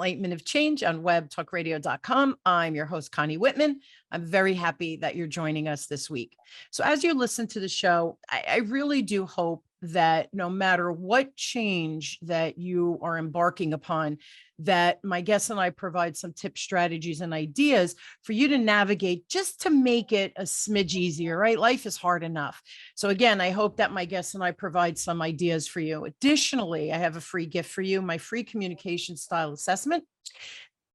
Enlightenment of Change on webtalkradio.com. I'm your host, Connie Whitman. I'm very happy that you're joining us this week. So as you listen to the show, I really do hope that no matter what change that you are embarking upon, that my guests and I provide some tips, strategies, and ideas for you to navigate just to make it a smidge easier, right? Life is hard enough. So again, I hope that my guests and I provide some ideas for you. Additionally, I have a free gift for you, my free communication style assessment.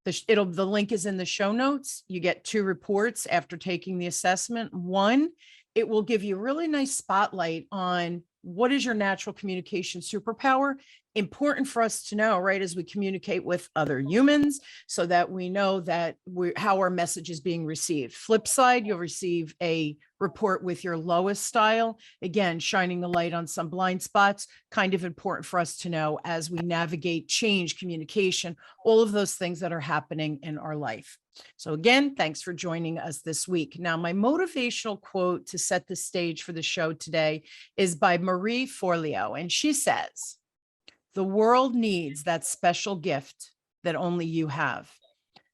The link is in the show notes. You get 2 reports after taking the assessment. One, it will give you a really nice spotlight on what is your natural communication superpower. Important for us to know, right, as we communicate with other humans, so that we know that how our message is being received. Flip side, you'll receive a report with your lowest style. Again, shining the light on some blind spots, kind of important for us to know as we navigate change, communication, all of those things that are happening in our life. So again, thanks for joining us this week. Now, my motivational quote to set the stage for the show today is by Marie Forleo, and she says, "The world needs that special gift that only you have."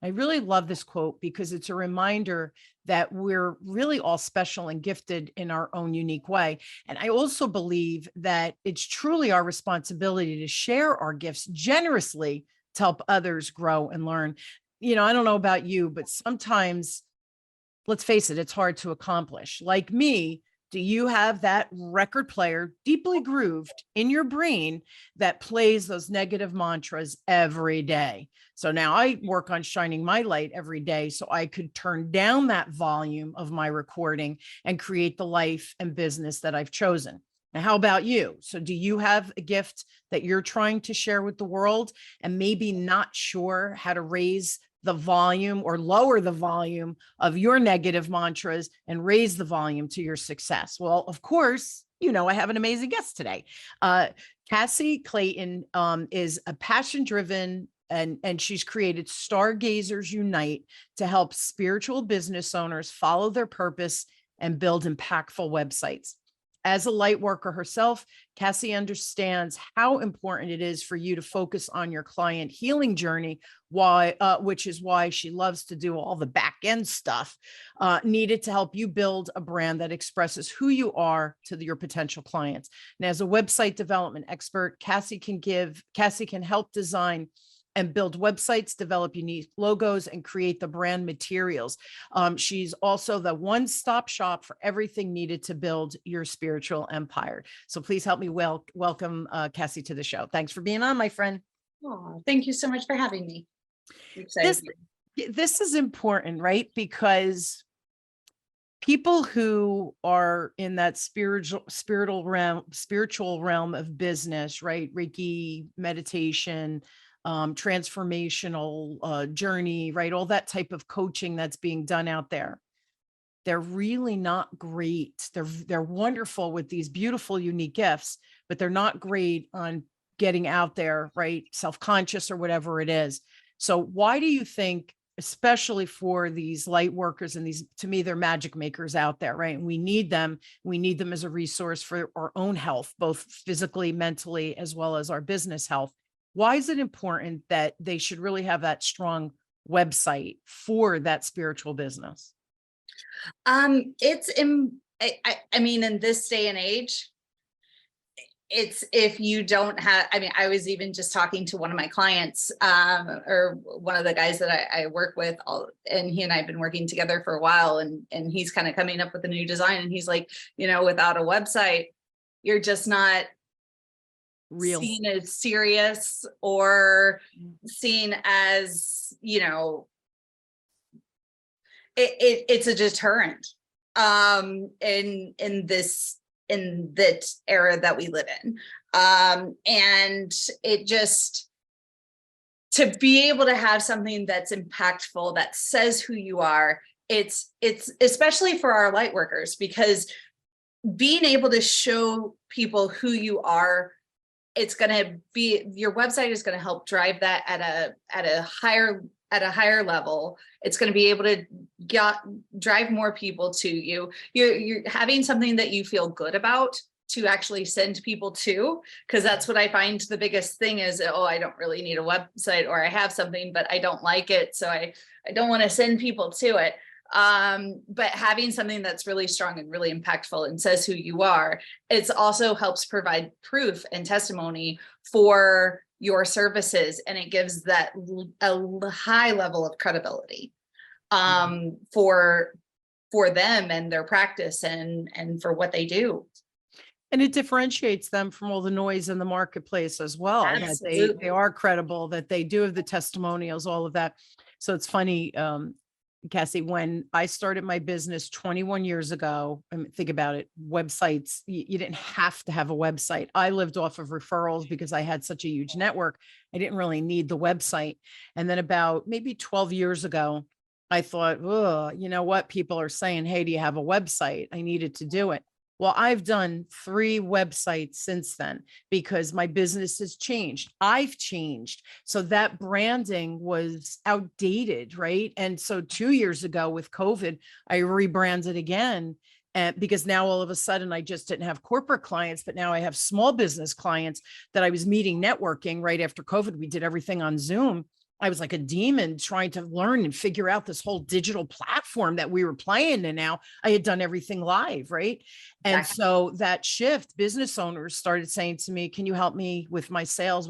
I really love this quote because it's a reminder that we're really all special and gifted in our own unique way. And I also believe that it's truly our responsibility to share our gifts generously to help others grow and learn. You know, I don't know about you, but sometimes, let's face it, it's hard to accomplish. Like me, do you have that record player deeply grooved in your brain that plays those negative mantras every day? So now I work on shining my light every day so I could turn down that volume of my recording and create the life and business that I've chosen. Now, how about you? So do you have a gift that you're trying to share with the world and maybe not sure how to raise the volume or lower the volume of your negative mantras and raise the volume to your success? Well, of course, you know, I have an amazing guest today. Cassie Clayton is a passion-driven, and she's created Stargazers Unite to help spiritual business owners follow their purpose and build impactful websites. As a light worker herself, Cassie understands how important it is for you to focus on your client healing journey, which is why she loves to do all the back end stuff needed to help you build a brand that expresses who you are to your potential clients. And as a website development expert, Cassie can help design and build websites, develop unique logos, and create the brand materials. She's also the one-stop shop for everything needed to build your spiritual empire. So please help me welcome Cassie to the show. Thanks for being on, my friend. Oh, thank you so much for having me. I'm excited. This is important, right? Because people who are in that spiritual realm of business, right? Reiki, meditation, transformational journey, right? All that type of coaching that's being done out there. They're really not great. They're wonderful with these beautiful, unique gifts, but they're not great on getting out there, right? Self-conscious or whatever it is. So why do you think, especially for these light workers and these, to me, they're magic makers out there, right? And we need them. We need them as a resource for our own health, both physically, mentally, as well as our business health. Why is it important that they should really have that strong website for that spiritual business? I mean, in this day and age, it's, if you don't have, I mean, I was even just talking to one of my clients, or one of the guys that I work with, and he and I have been working together for a while, and he's kind of coming up with a new design. And he's like, you know, without a website, you're just not real seen as serious or seen as, you know, it's a deterrent in that era that we live in. And it just, to be able to have something that's impactful, that says who you are, it's especially for our light workers, because being able to show people who you are, it's going to be, your website is going to help drive that at a higher level. It's going to be able to drive more people to you. You're having something that you feel good about to actually send people to, because that's what I find the biggest thing is, oh, I don't really need a website, or I have something, but I don't like it. So I don't want to send people to it. But having something that's really strong and really impactful and says who you are, it also helps provide proof and testimony for your services. And it gives that a high level of credibility for them and their practice and for what they do. And it differentiates them from all the noise in the marketplace as well, Absolutely. that they are credible, that they do have the testimonials, all of that. So it's funny, Cassie, when I started my business 21 years ago, I mean, think about it, websites, you didn't have to have a website. I lived off of referrals because I had such a huge network. I didn't really need the website. And then about maybe 12 years ago, I thought, oh, you know what? People are saying, hey, do you have a website? I needed to do it. Well, I've done 3 websites since then because my business has changed. I've changed. So that branding was outdated, right? And so 2 years ago with COVID, I rebranded again. And because now all of a sudden I just didn't have corporate clients, but now I have small business clients that I was meeting networking right after COVID. We did everything on Zoom. I was like a demon trying to learn and figure out this whole digital platform that we were playing. And now I had done everything live. Right. And so that shift, business owners started saying to me, can you help me with my sales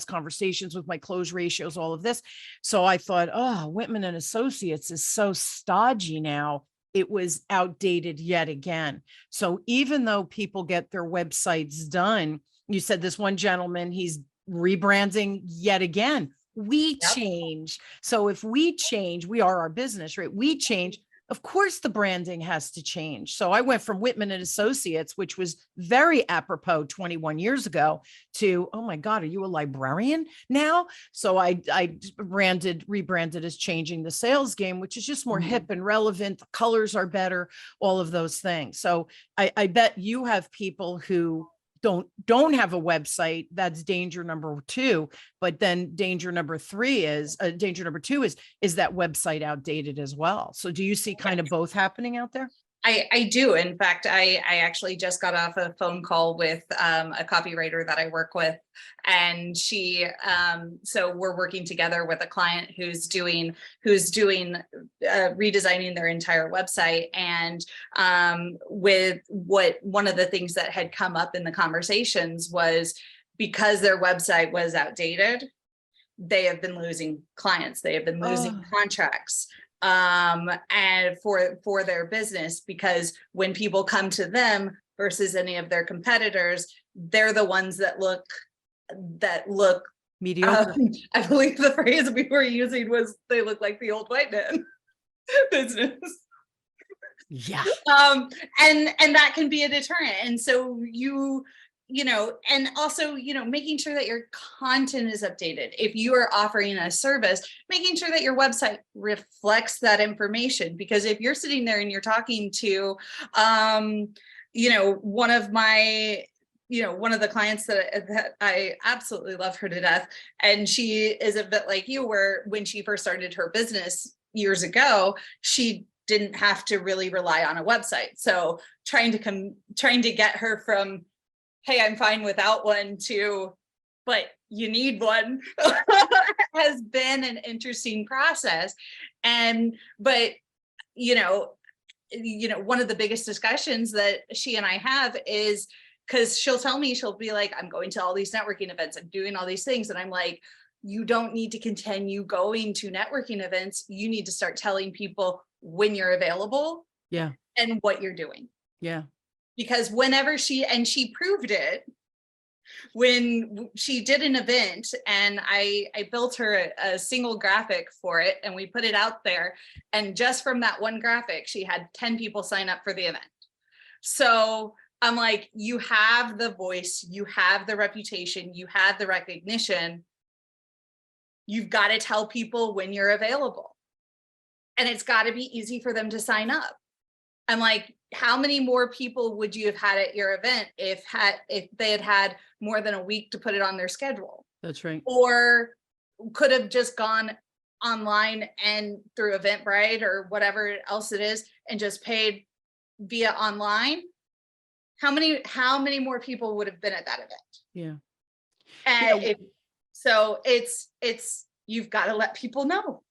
conversations, with my close ratios, all of this. So I thought, oh, Whitman and Associates is so stodgy now. It was outdated yet again. So even though people get their websites done, you said this one gentleman, he's rebranding yet again. We change. So if we change, we are our business, right? We change. Of course, the branding has to change. So I went from Whitman and Associates, which was very apropos 21 years ago, to, oh my God, are you a librarian now? So I rebranded as Changing the Sales Game, which is just more hip and relevant. The colors are better, all of those things. So I bet you have people who don't have a website. That's danger number 2. But then danger number 2 is that website outdated as well. So do you see kind of both happening out there? I do. In fact, I actually just got off a phone call with a copywriter that I work with, and she so we're working together with a client who's doing redesigning their entire website. And with one of the things that had come up in the conversations was, because their website was outdated, they have been losing clients, they have been losing contracts and for their business, because when people come to them versus any of their competitors, they're the ones that look mediocre. I believe the phrase we were using was, they look like the old white man business. Yeah. And that can be a deterrent. And so and also, making sure that your content is updated. If you are offering a service, making sure that your website reflects that information. Because if you're sitting there and you're talking to, one of the clients that I absolutely love her to death. And she is a bit like you, where when she first started her business years ago, she didn't have to really rely on a website. So trying to get her from, hey, I'm fine without one, to, but you need one, has been an interesting process. But one of the biggest discussions that she and I have is, because she'll be like, I'm going to all these networking events, I'm doing all these things. And I'm like, you don't need to continue going to networking events. You need to start telling people when you're available. Yeah. And what you're doing. Yeah. Because whenever she proved it when she did an event, and I built her a single graphic for it, and we put it out there, and just from that one graphic, she had 10 people sign up for the event. So I'm like, you have the voice, you have the reputation, you have the recognition. You've got to tell people when you're available, and it's got to be easy for them to sign up. I'm like, how many more people would you have had at your event if they had more than a week to put it on their schedule? That's right. Or could have just gone online and through Eventbrite or whatever else it is, and just paid via online. how many more people would have been at that event? Yeah. And Yeah. so it's you've got to let people know.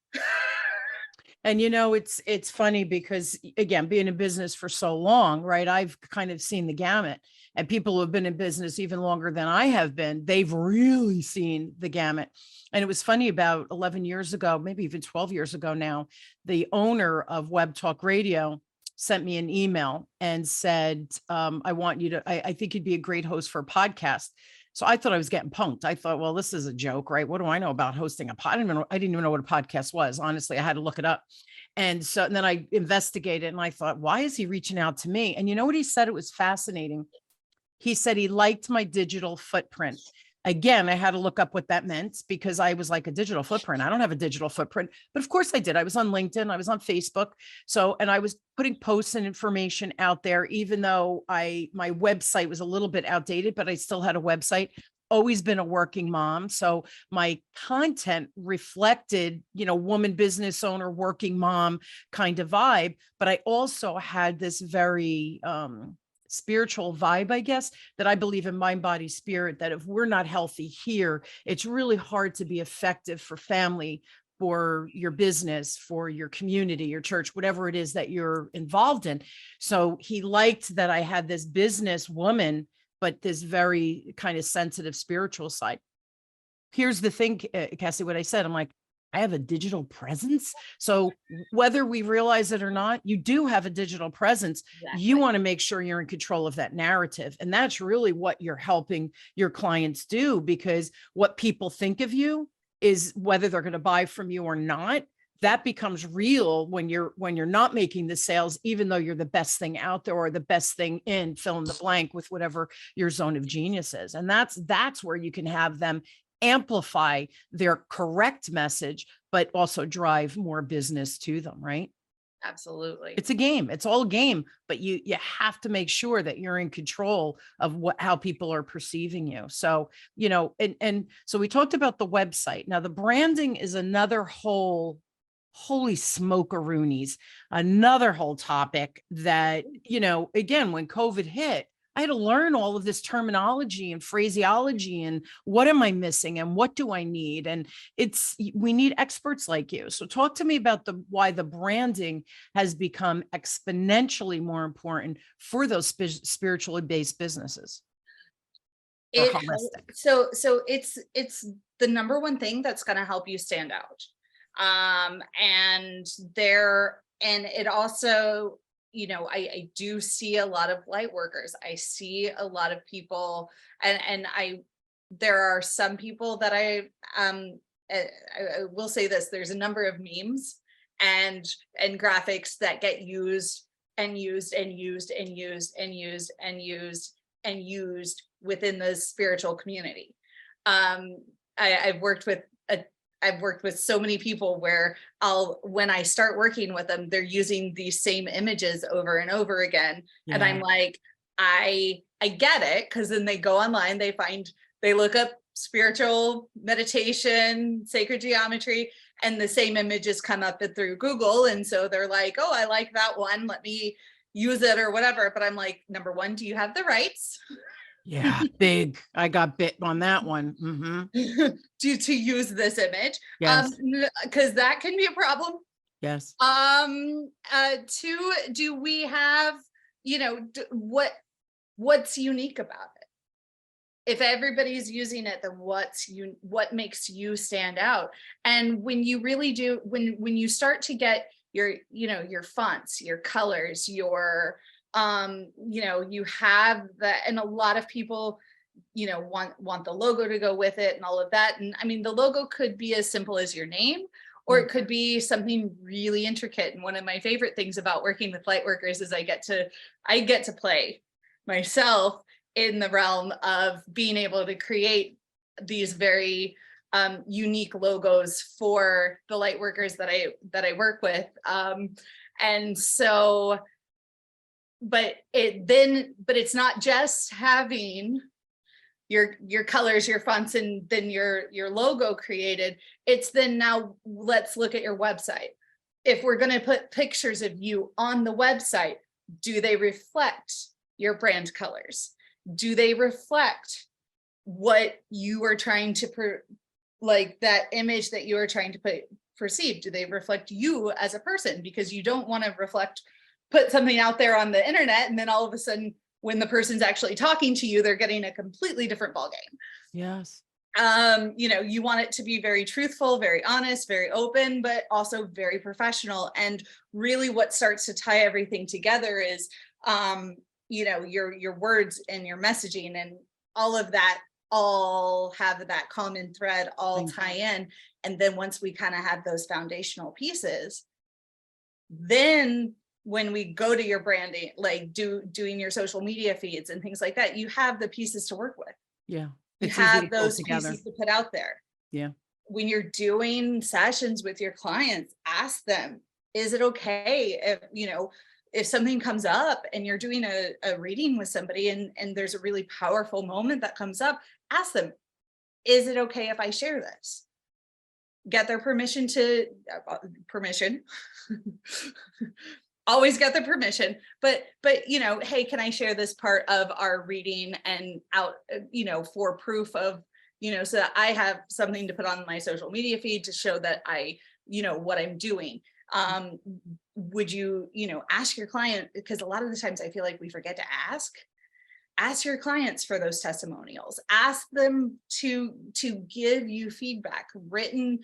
And it's funny because, again, being in business for so long, right? I've kind of seen the gamut, and people who have been in business even longer than I have been, they've really seen the gamut. And it was funny, about 11 years ago, maybe even 12 years ago now, the owner of Web Talk Radio sent me an email and said, I think you'd be a great host for a podcast. So I thought I was getting punked. I thought, well, this is a joke, right? What do I know about hosting a pod? I didn't even know what a podcast was. Honestly, I had to look it up. And then I investigated, and I thought, why is he reaching out to me? And you know what he said? It was fascinating. He said he liked my digital footprint. Again, I had to look up what that meant, because I was like, a digital footprint? I don't have a digital footprint. But of course I did. I was on LinkedIn, I was on Facebook. And I was putting posts and information out there, even though my website was a little bit outdated, but I still had a website. Always been a working mom. So my content reflected, woman, business owner, working mom kind of vibe. But I also had this very, spiritual vibe, I guess, that I believe in mind, body, spirit, that if we're not healthy here, it's really hard to be effective for family, for your business, for your community, your church, whatever it is that you're involved in. So he liked that I had this business woman, but this very kind of sensitive spiritual side. Here's the thing, Cassie, what I said, I'm like, I have a digital presence. So whether we realize it or not, you do have a digital presence. Exactly. You want to make sure you're in control of that narrative. And that's really what you're helping your clients do, because what people think of you is whether they're going to buy from you or not. That becomes real when you're not making the sales, even though you're the best thing out there, or the best thing in fill in the blank with whatever your zone of genius is. And that's where you can have them amplify their correct message, but also drive more business to them, right? Absolutely. It's a game. It's all a game, but you have to make sure that you're in control of how people are perceiving you. So, and so we talked about the website. Now the branding is another holy smokeroonies, another whole topic that, again, when COVID hit, I had to learn all of this terminology and phraseology, and what am I missing and what do I need? And we need experts like you. So talk to me about why the branding has become exponentially more important for those spiritually based businesses. So it's the number one thing that's going to help you stand out. And it also, I do see a lot of light workers. I see a lot of people, and there are some people that I will say this, there's a number of memes and graphics that get used and used and used and used and used and used and used within the spiritual community. I've worked with so many people where when I start working with them, they're using these same images over and over again. Yeah. And I'm like, I get it. Cause then they go online, they look up spiritual meditation, sacred geometry, and the same images come up through Google. And so they're like, oh, I like that one. Let me use it or whatever. But I'm like, number one, do you have the rights? Yeah, big. I got bit on that one. Mm-hmm. to use this image. Yes. Because that can be a problem. Yes. Two, do we have, what's unique about it? If everybody's using it, then what makes you stand out? And when you really do, when you start to get your fonts, your colors, your you have that, and a lot of people, want the logo to go with it and all of that. And I mean, the logo could be as simple as your name, or it could be something really intricate. And one of my favorite things about working with light workers is I get to play myself in the realm of being able to create these very unique logos for the light workers that I work with. And so, but it's not just having your colors, your fonts, and then your logo created. It's then now let's look at your website. If we're going to put pictures of you on the website, do they reflect your brand colors? Do they reflect what you are trying to like that image that you are trying to perceive? Do they reflect you as a person? Because you don't want to put something out there on the internet, and then all of a sudden when the person's actually talking to you, they're getting a completely different ballgame. Yes. You want it to be very truthful, very honest, very open, but also very professional. And really what starts to tie everything together is, your words and your messaging and all of that all have that common thread, all tie in. And then once we kind of have those foundational pieces, then when we go to your branding, like doing your social media feeds and things like that, you have the pieces to work with. Yeah. You have those pieces to put out there. Yeah. When you're doing sessions with your clients, ask them, is it okay if something comes up and you're doing a reading with somebody and there's a really powerful moment that comes up, ask them, is it okay if I share this? Get their permission always get the permission, but hey, can I share this part of our reading and out, for proof of, so that I have something to put on my social media feed to show that I, what I'm doing. Would you, ask your client, because a lot of the times I feel like we forget to ask your clients for those testimonials, ask them to give you feedback. Written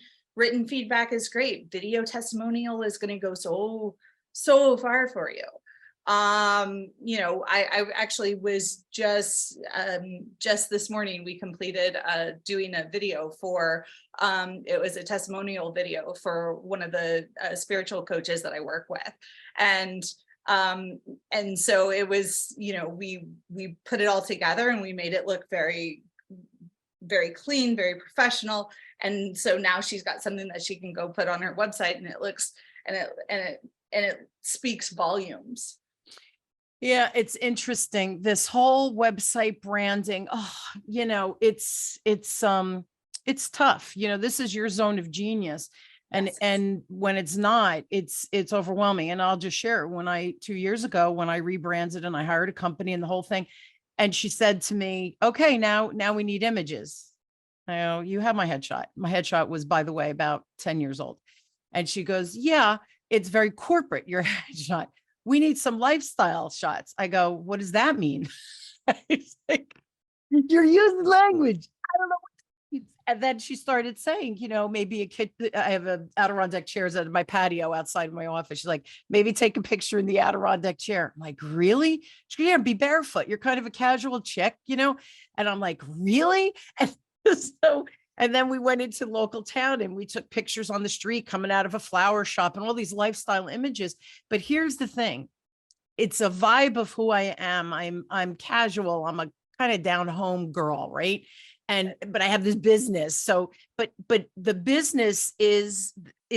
feedback is great. Video testimonial is going to go so far for you. I actually was just this morning, we completed doing a video for, it was a testimonial video for one of the spiritual coaches that I work with. And so it was, we put it all together and we made it look very, very clean, very professional. And so now she's got something that she can go put on her website, and it looks, and it speaks volumes. Yeah, it's interesting. This whole website branding, it's tough. This is your zone of genius. And Yes. and when it's not, it's overwhelming. And I'll just share, 2 years ago, when I rebranded and I hired a company and the whole thing, and she said to me, okay, now we need images. I go, you have my headshot. My headshot was, by the way, about 10 years old. And she goes, yeah, it's very corporate, your headshot. We need some lifestyle shots. I go, what does that mean? It's like, you're using language. I don't know what it means. And then she started saying, maybe a kid, I have a Adirondack chairs at my patio outside of my office. She's like, maybe take a picture in the Adirondack chair. I'm like, really? She goes, yeah, be barefoot. You're kind of a casual chick, And I'm like, really? And then we went into local town and we took pictures on the street coming out of a flower shop and all these lifestyle images. But here's the thing. It's a vibe of who I am. I'm casual. I'm a kind of down home girl, right? But I have this business. So, but the business is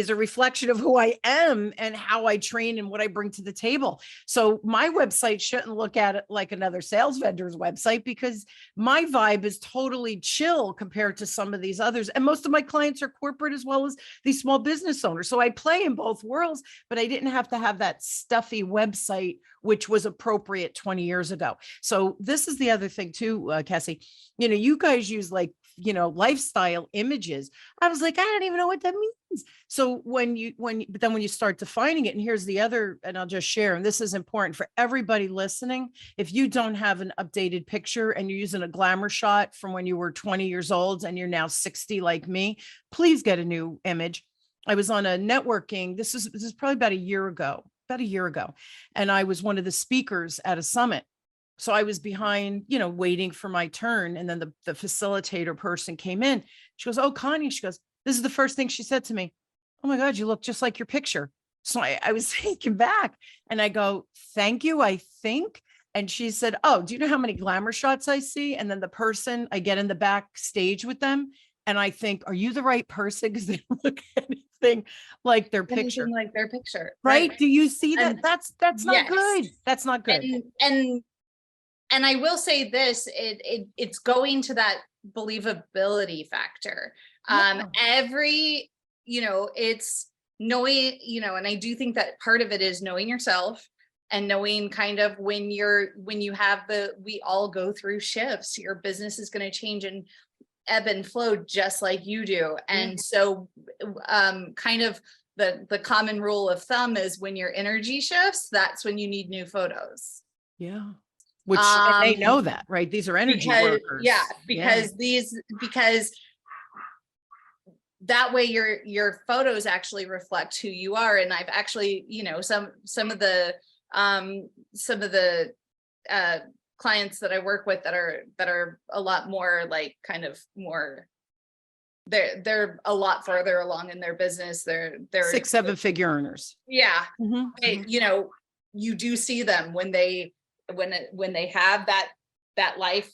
a reflection of who I am and how I train and what I bring to the table. So my website shouldn't look at it like another sales vendor's website, because my vibe is totally chill compared to some of these others. And most of my clients are corporate as well as these small business owners. So I play in both worlds, but I didn't have to have that stuffy website, which was appropriate 20 years ago. So this is the other thing too, Cassie, you guys use lifestyle images. I was like, I don't even know what that means. So when you start defining it, and here's the other, and I'll just share, and this is important for everybody listening. If you don't have an updated picture and you're using a glamour shot from when you were 20 years old and you're now 60 like me, please get a new image. I was on a networking, this is probably about a year ago, and I was one of the speakers at a summit. So I was behind, waiting for my turn. And then the facilitator person came in. She goes, oh, Connie, she goes, this is the first thing she said to me. Oh my God, you look just like your picture. So I was taken back and I go, thank you, I think. And she said, oh, do you know how many glamour shots I see? And then the person, I get in the backstage with them and I think, are you the right person? Because they don't look anything like their picture. Right? Do you see that? That's not good. That's not good. And I will say this, it's going to that believability factor. It's knowing, and I do think that part of it is knowing yourself and knowing kind of when you have we all go through shifts, your business is going to change and ebb and flow just like you do. And so kind of the common rule of thumb is when your energy shifts, that's when you need new photos. Yeah. Which and they know that, right? These are energy workers. Because that way your photos actually reflect who you are. And I've actually, some of the clients that I work with that are a lot more like kind of more, they're a lot further along in their business. They're 6-7 figure earners. Yeah. You do see them when they have that life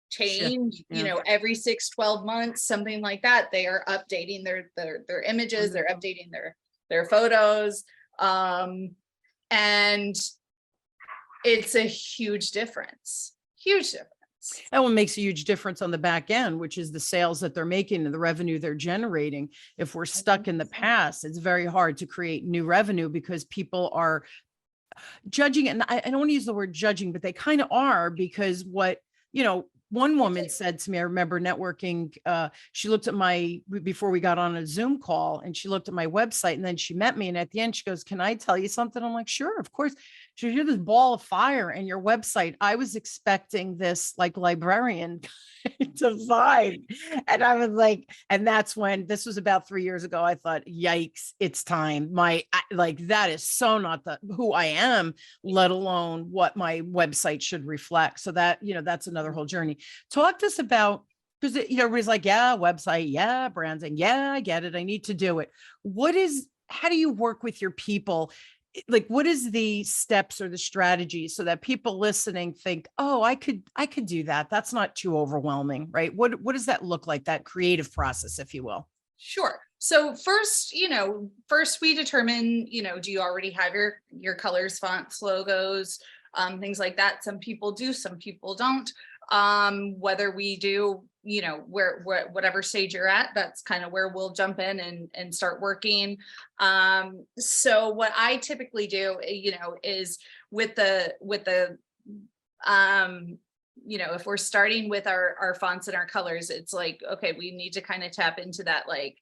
change, every 6-12 months, something like that, they are updating their images, they're updating their photos. And it's a huge difference. And what makes a huge difference on the back end, which is the sales that they're making and the revenue they're generating. If we're stuck in the past, it's very hard to create new revenue because people are judging. And I don't want to use the word judging, but they kind of are, because one woman said to me, I remember networking, she looked at before we got on a Zoom call, and she looked at my website, and then she met me. And at the end, she goes, "Can I tell you something?" I'm like, "Sure, of course." She goes, "You're this ball of fire in your website. I was expecting this like librarian to vibe." And I was like, and that's when, this was about 3 years ago, I thought, yikes, it's time. That is so not who I am, let alone what my website should reflect. So that, that's another whole journey. Talk to us about, because everybody's like, yeah, website, yeah, branding, yeah, I get it, I need to do it. How do you work with your people? Like, what is the steps or the strategies so that people listening think, oh, I could do that. That's not too overwhelming, right? What does that look like, that creative process, if you will? Sure. So first we determine, do you already have your colors, fonts, logos, things like that? Some people do, some people don't. Whether we do, whatever stage you're at, that's kind of where we'll jump in and start working. So what I typically do, is with the if we're starting with our fonts and our colors, it's like, okay, we need to kind of tap into that, like,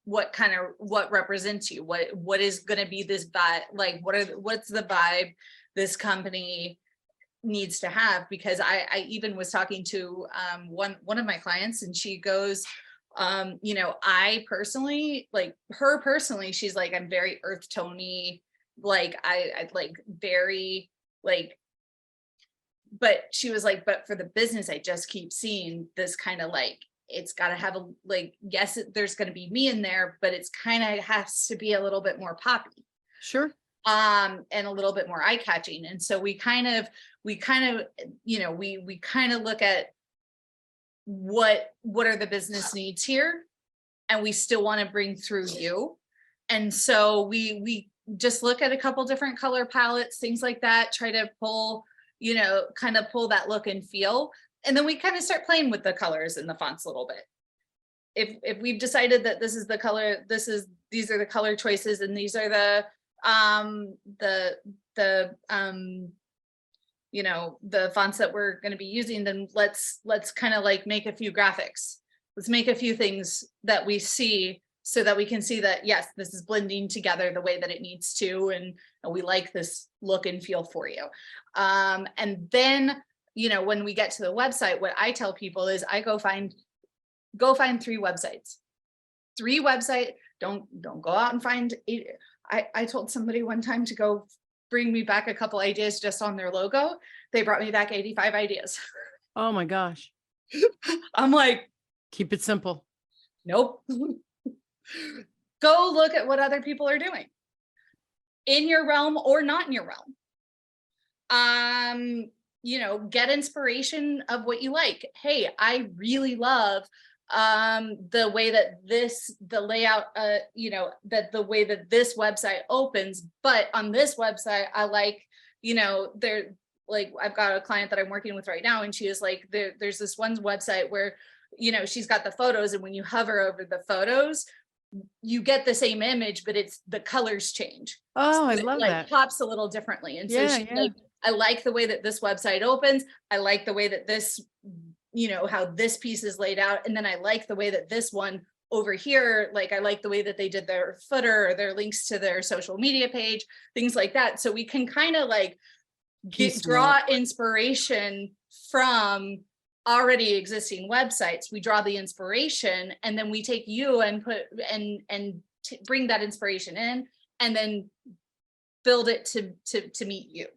what represents you, what is going to be this vibe, like what's the vibe this company needs to have. Because I even was talking to one of my clients, and she goes, I personally, like her personally, she's like, I'm very earth tony, like I like very like, but she was like, but for the business, I just keep seeing this kind of like, it's got to have yes, there's going to be me in there, but it's kind of has to be a little bit more poppy. Sure. And a little bit more eye-catching. And so we kind of look at what are the business needs here, and we still want to bring through you. And so we just look at a couple different color palettes, things like that, try to pull that look and feel. And then we kind of start playing with the colors and the fonts a little bit. If we've decided that this is the color, these are the color choices, and these are the fonts that we're going to be using, then let's kind of like make a few graphics. Let's make a few things that we see, so that we can see that, yes, this is blending together the way that it needs to, and we like this look and feel for you. And then, when we get to the website, what I tell people is I go find 3 websites. Don't go out and find 8. I told somebody one time to go bring me back a couple ideas just on their logo. They brought me back 85 ideas. Oh my gosh. I'm like, keep it simple. Nope. Go look at what other people are doing in your realm or not in your realm. Get inspiration of what you like. Hey, I really love the way that the layout, that the way that this website opens, but on this website, I like, they're like, I've got a client that I'm working with right now, and she is like, there's this one website where, she's got the photos, and when you hover over the photos, you get the same image, but it's the colors change. Oh, I So it love like that. pops a little differently. And so Yeah, she's yeah. like, I like the way that this website opens. I like the way that this, how this piece is laid out. And then I like the way that this one over here, like I like the way that they did their footer or their links to their social media page, things like that. So we can kind of like draw inspiration from already existing websites. We draw the inspiration, and then we take you and bring that inspiration in, and then build it to meet you.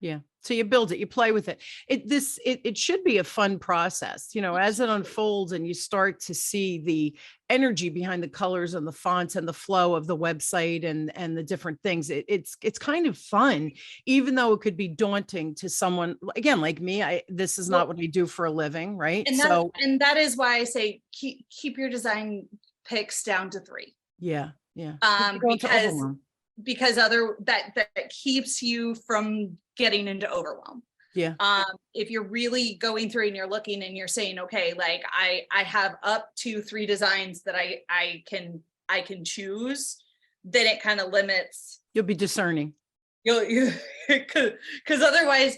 Yeah. So you build it, you play with it. It should be a fun process, as it unfolds and you start to see the energy behind the colors and the fonts and the flow of the website and the different things. It's kind of fun, even though it could be daunting to someone again like me. This is not what I do for a living, right? And that is why I say keep your design picks down to 3. Yeah. Yeah. Because that keeps you from getting into overwhelm. Yeah. If you're really going through and you're looking and you're saying, okay, like I have up to 3 designs that I can choose, then it kind of limits. You'll be discerning. Because otherwise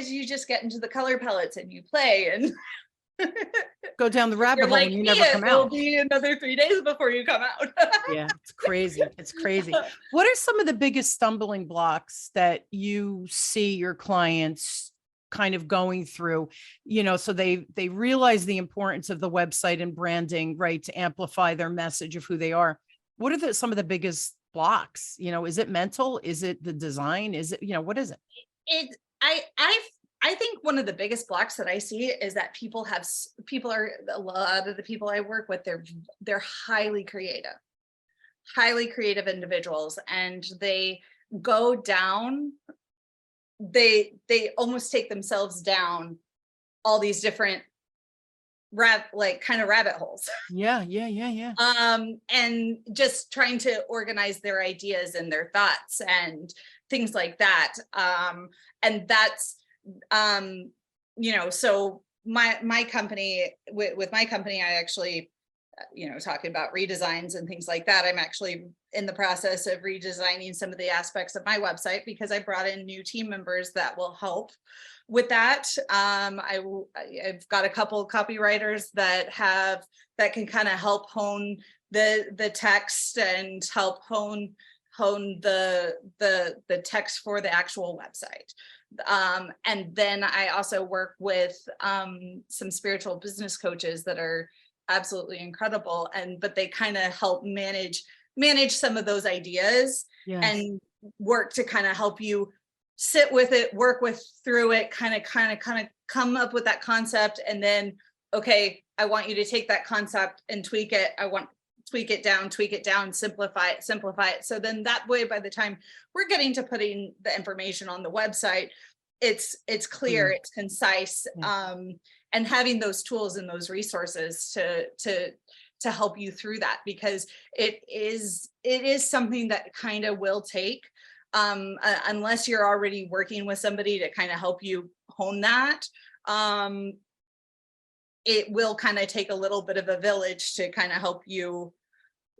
you just get into the color palettes and you play and go down the rabbit hole and you never come out. It'll be another 3 days before you come out. Yeah, it's crazy. It's crazy. What are some of the biggest stumbling blocks that you see your clients kind of going through, so they realize the importance of the website and branding, right, to amplify their message of who they are? What are some of the biggest blocks? Is it mental? Is it the design? Is it, what is it? I think one of the biggest blocks that I see is that a lot of the people I work with, they're highly creative individuals, and they go down, they almost take themselves down all these different rabbit holes. Yeah. And just trying to organize their ideas and their thoughts and things like that. And that's, so my company, with my company, I actually, talking about redesigns and things like that, I'm actually in the process of redesigning some of the aspects of my website because I brought in new team members that will help with that. I've got a couple of copywriters that can kind of help hone the text and help hone the text for the actual website. And then I also work with some spiritual business coaches that are absolutely incredible, but they kind of help manage some of those ideas. Yes. And work to kind of help you sit with it, work through it, kind of come up with that concept, and then, okay, I want you to take that concept and tweak it. Tweak it down, simplify it. So then that way, by the time we're getting to putting the information on the website, it's clear, it's concise, and having those tools and those resources to help you through that, because it is something that kind of will take, unless you're already working with somebody to kind of help you hone that. It will kind of take a little bit of a village to kind of help you.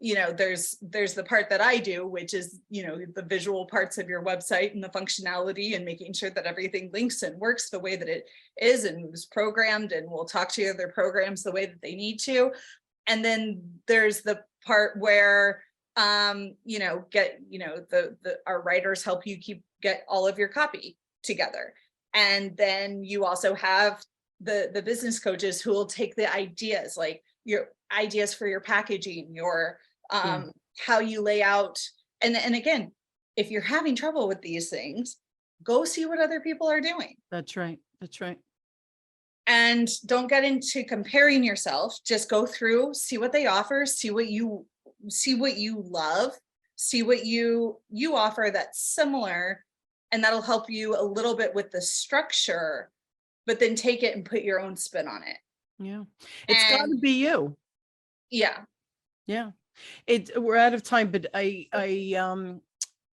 There's the part that I do, which is, the visual parts of your website and the functionality and making sure that everything links and works the way that it is and was programmed and will talk to other programs the way that they need to. And then there's the part where, our writers help you get all of your copy together. And then you also have the business coaches who will take the ideas, like your ideas for your packaging, your how you lay out. And again, if you're having trouble with these things, go see what other people are doing. That's right. And don't get into comparing yourself. Just go through, see what they offer, see what you love, see what you offer that's similar, and that'll help you a little bit with the structure, but then take it and put your own spin on it. Yeah. It's got to be you. Yeah. Yeah. We're out of time, but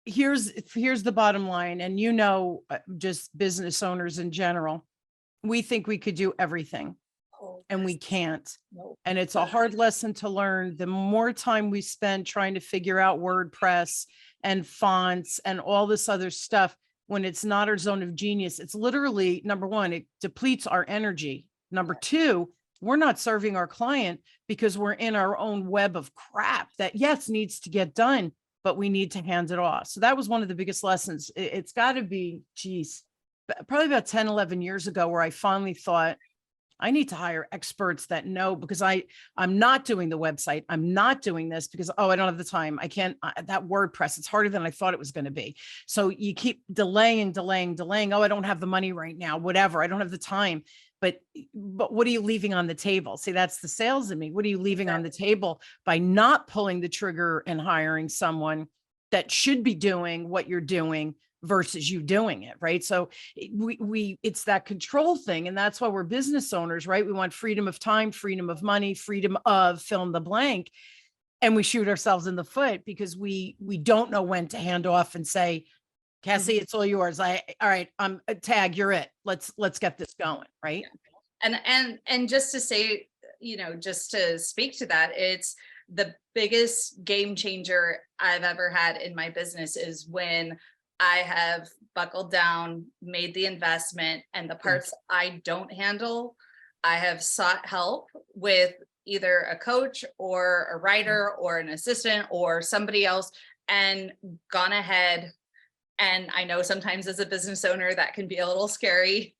here's the bottom line. And just business owners in general, we think we could do everything. and we can't. Nope. And it's a hard lesson to learn. The more time we spend trying to figure out WordPress and fonts and all this other stuff, when it's not our zone of genius, it's literally, number one, it depletes our energy. Number two, we're not serving our client because we're in our own web of crap that, yes, needs to get done, but we need to hand it off. So that was one of the biggest lessons. It's got to be, geez, probably about 10, 11 years ago, where I finally thought, I need to hire experts that know, because I'm not doing the website. I'm not doing this because, oh, I don't have the time. I can't, that WordPress, it's harder than I thought it was going to be. So you keep delaying. Oh, I don't have the money right now, whatever. I don't have the time. But what are you leaving on the table? See, that's the sales in me. What are you leaving on the table by not pulling the trigger and hiring someone that should be doing what you're doing versus you doing it, right? So it's that control thing. And that's why we're business owners, right? We want freedom of time, freedom of money, freedom of fill in the blank. And we shoot ourselves in the foot because we don't know when to hand off and say, Cassie, it's all yours. All right, I'm tag, you're it. Let's get this going, right? And just to say, just to speak to that, it's the biggest game changer I've ever had in my business is when I have buckled down, made the investment, and the parts I don't handle, I have sought help with either a coach or a writer or an assistant or somebody else, and gone ahead. And I know sometimes as a business owner that can be a little scary,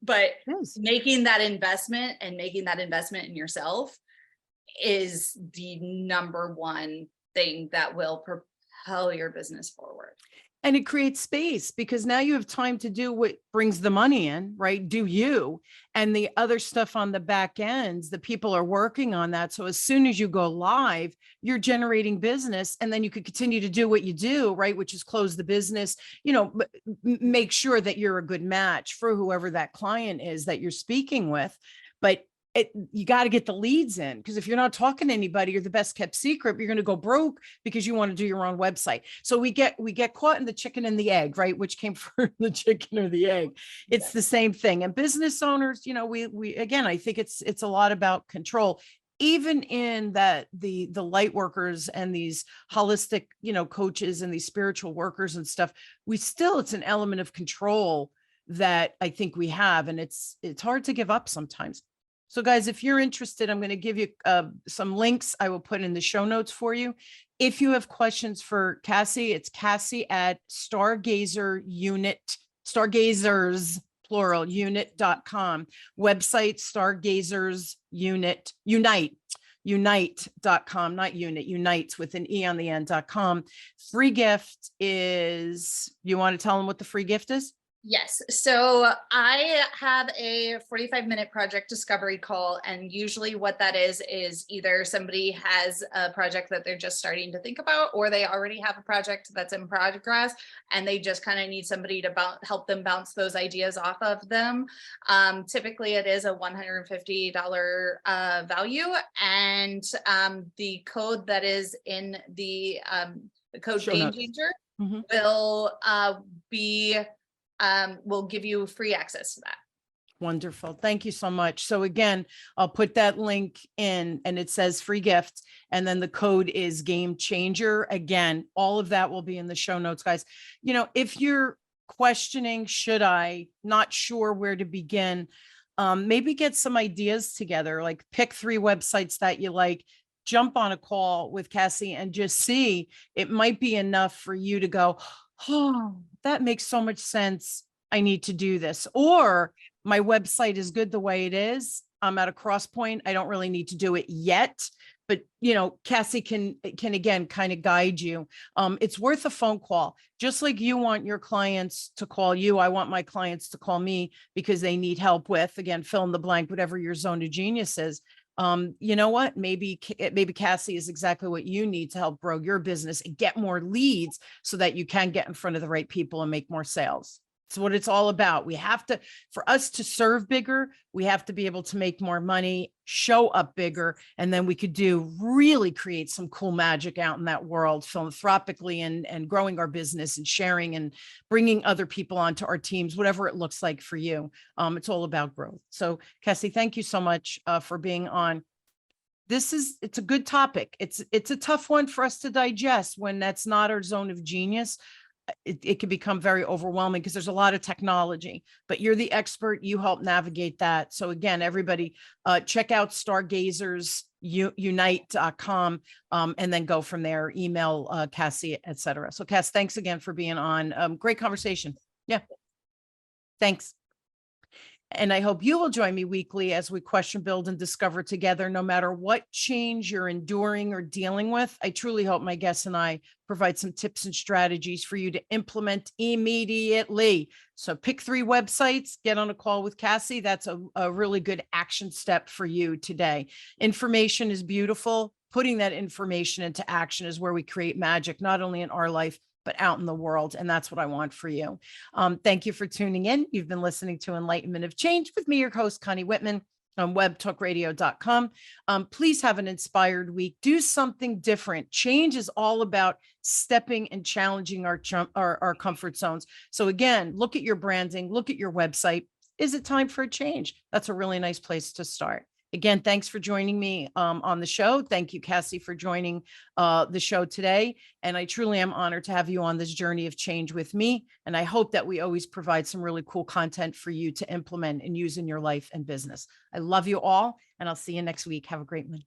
but making that investment in yourself is the number one thing that will propel your business forward. And it creates space because now you have time to do what brings the money in, right? Do you, and the other stuff on the back ends, the people are working on that. So as soon as you go live, you're generating business, and then you could continue to do what you do, right? Which is close the business, make sure that you're a good match for whoever that client is that you're speaking with. But you got to get the leads in, because if you're not talking to anybody, you're the best kept secret. You're going to go broke because you want to do your own website. So we get caught in the chicken and the egg, right? Which came first, the chicken or the egg? It's the same thing. And business owners, we again, I think it's a lot about control. Even in that the light workers and these holistic, coaches and these spiritual workers and stuff, it's an element of control that I think we have, and it's hard to give up sometimes. So guys, if you're interested, I'm going to give you some links I will put in the show notes for you. If you have questions for Cassie, it's Cassie at Stargazers, plural, unit.com. Website, Stargazers unite.com, not unit, unites with an E on the end.com. Free gift is, you want to tell them what the free gift is? Yes. So I have a 45-minute project discovery call. And usually what that is either somebody has a project that they're just starting to think about, or they already have a project that's in progress and they just kind of need somebody to help them bounce those ideas off of them. Typically it is a $150 value. And the code that is in the code Show Game notes. Changer will give you free access to that. Wonderful. Thank you so much. So again, I'll put that link in, and it says free gift. And then the code is Game Changer. Again, all of that will be in the show notes, guys. If you're questioning, should I, not sure where to begin, maybe get some ideas together, like pick 3 websites that you like, jump on a call with Cassie and just see. It might be enough for you to go, oh, that makes so much sense. I need to do this. Or my website is good the way it is. I'm at a cross point. I don't really need to do it yet. But, Cassie can again, kind of guide you. It's worth a phone call. Just like you want your clients to call you, I want my clients to call me because they need help with, again, fill in the blank, whatever your zone of genius is. You know what? Maybe Cassie is exactly what you need to help grow your business and get more leads so that you can get in front of the right people and make more sales. It's what it's all about. We have to, for us to serve bigger, we have to be able to make more money, show up bigger, and then we could really create some cool magic out in that world philanthropically and growing our business and sharing and bringing other people onto our teams, whatever it looks like for you. It's all about growth. So Cassie, thank you so much for being on. It's a good topic. It's a tough one for us to digest when that's not our zone of genius. It can become very overwhelming because there's a lot of technology, but you're the expert. You help navigate that. So again, everybody check out stargazersunite.com and then go from there, email Cassie, etc. So Cass, thanks again for being on. Great conversation. Yeah. Thanks. And I hope you will join me weekly as we question, build, and discover together, no matter what change you're enduring or dealing with. I truly hope my guests and I provide some tips and strategies for you to implement immediately. So pick 3 websites, get on a call with Cassie. That's a really good action step for you today. Information is beautiful. Putting that information into action is where we create magic, not only in our life, but out in the world. And that's what I want for you. Thank you for tuning in. You've been listening to Enlightenment of Change with me, your host, Connie Whitman, on webtalkradio.com. Please have an inspired week. Do something different. Change is all about stepping and challenging our comfort zones. So again, look at your branding, look at your website. Is it time for a change? That's a really nice place to start. Again, thanks for joining me on the show. Thank you, Cassie, for joining the show today. And I truly am honored to have you on this journey of change with me. And I hope that we always provide some really cool content for you to implement and use in your life and business. I love you all, and I'll see you next week. Have a great one.